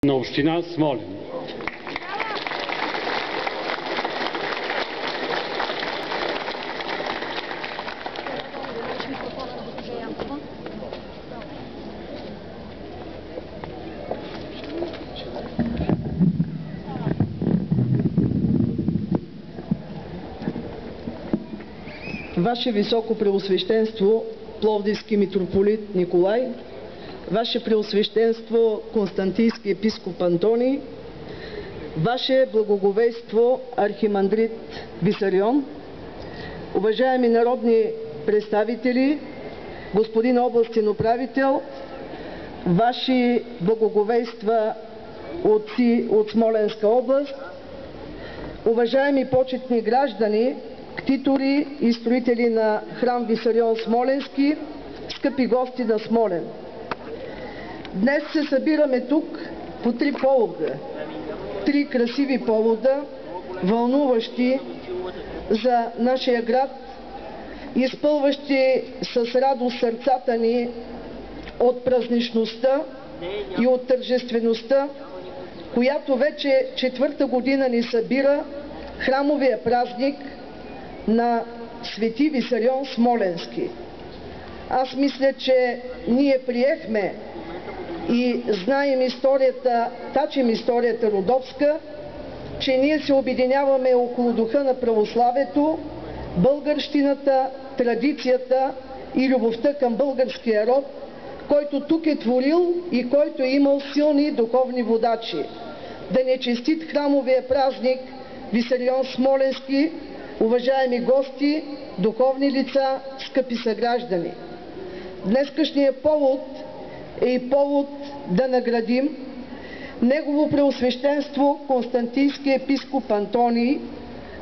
на община Смолян. Ваше Високопреосвещенство, Пловдивски митрополит Николай, Ваше Преосвещенство, Константински епископ Антоний, Ваше Благоговейство, Архимандрит Висарион, уважаеми народни представители, господин областен управител, Ваши Благоговейства, отци от Смолянска област, уважаеми почетни граждани, ктитори и строители на храм Висарион Смолянски, скъпи гости на Смолян. Днес се събираме тук по три повода. Три красиви повода, вълнуващи за нашия град, изпълващи с радост сърцата ни от празничността и от тържествеността, която вече четвърта година ни събира, храмовия празник на Свети Висарион Смолянски. Аз мисля, че ние приехме и знаем историята, тачим историята родопска, че ние се обединяваме около духа на православието, българщината, традицията и любовта към българския род, който тук е творил и който е имал силни духовни водачи. Да не честит храмовия празник Висарион Смолянски, уважаеми гости, духовни лица, скъпи съграждани. Днескашният повод е и повод да наградим Негово Преосвещенство Константински епископ Антоний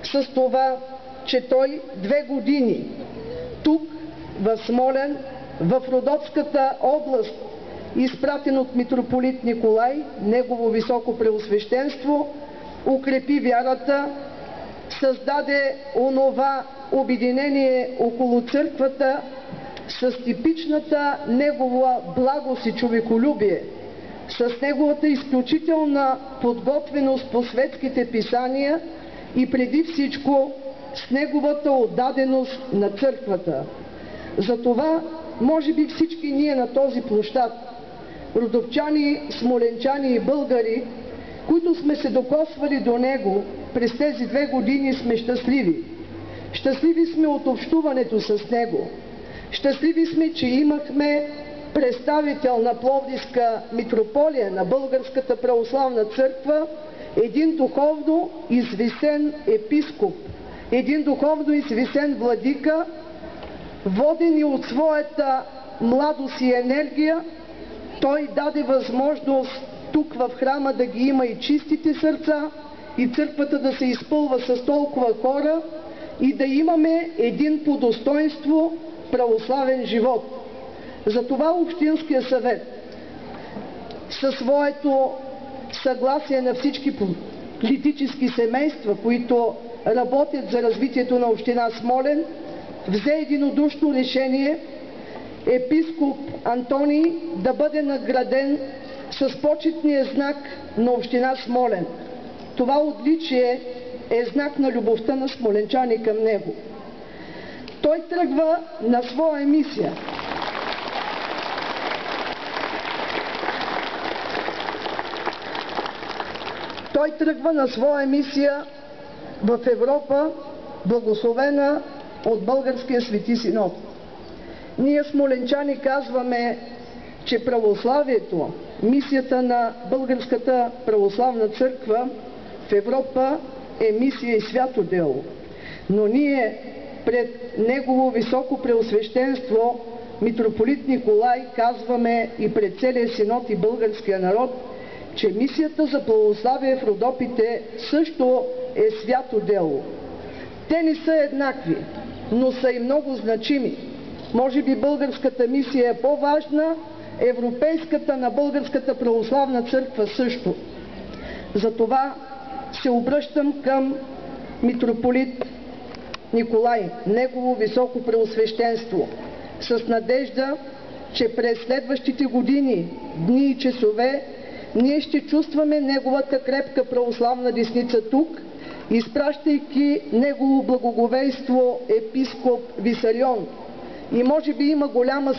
с това, че той 2 години тук в Смолян, в Родопската област, изпратен от митрополит Николай, Негово Високо Преосвещенство, укрепи вярата, създаде онова обединение около църквата с типичната негова благост и човеколюбие, с неговата изключителна подготвеност по светските писания и преди всичко с неговата отдаденост на църквата. Затова, може би всички ние на този площад, родопчани, смоленчани и българи, които сме се докосвали до него през тези 2 години, сме щастливи. Щастливи сме от общуването с него. Щастливи сме, че имахме представител на Пловдивска митрополия, на Българската православна църква, един духовно извисен епископ, един духовно извисен владика, водени от своята младост и енергия. Той даде възможност тук в храма да ги има и чистите сърца, и църквата да се изпълва с толкова хора и да имаме един по достоинство православен живот. Затова Общинския съвет със своето съгласие на всички политически семейства, които работят за развитието на община Смолян, взе единодушно решение епископ Антоний да бъде награден с почетния знак на община Смолян. Това отличие е знак на любовта на смолянчани към него. Той тръгва на своя мисия. Той тръгва на своя мисия в Европа, благословена от Българския Свети Синод. Ние смолянчани казваме, че православието, мисията на Българската православна църква в Европа е мисия и свято дело. Но ние пред Негово Високо Преосвещенство митрополит Николай казваме и пред целия Синод и българския народ, че мисията за православие в Родопите също е свято дело. Те не са еднакви, но са и много значими. Може би българската мисия е по-важна, европейската на Българската православна църква също. Затова се обръщам към митрополит Николай, Негово Високо Преосвещенство, с надежда, че през следващите години, дни и часове ние ще чувстваме неговата крепка православна десница тук, изпращайки негово благоговейство епископ Висарион. И може би има голяма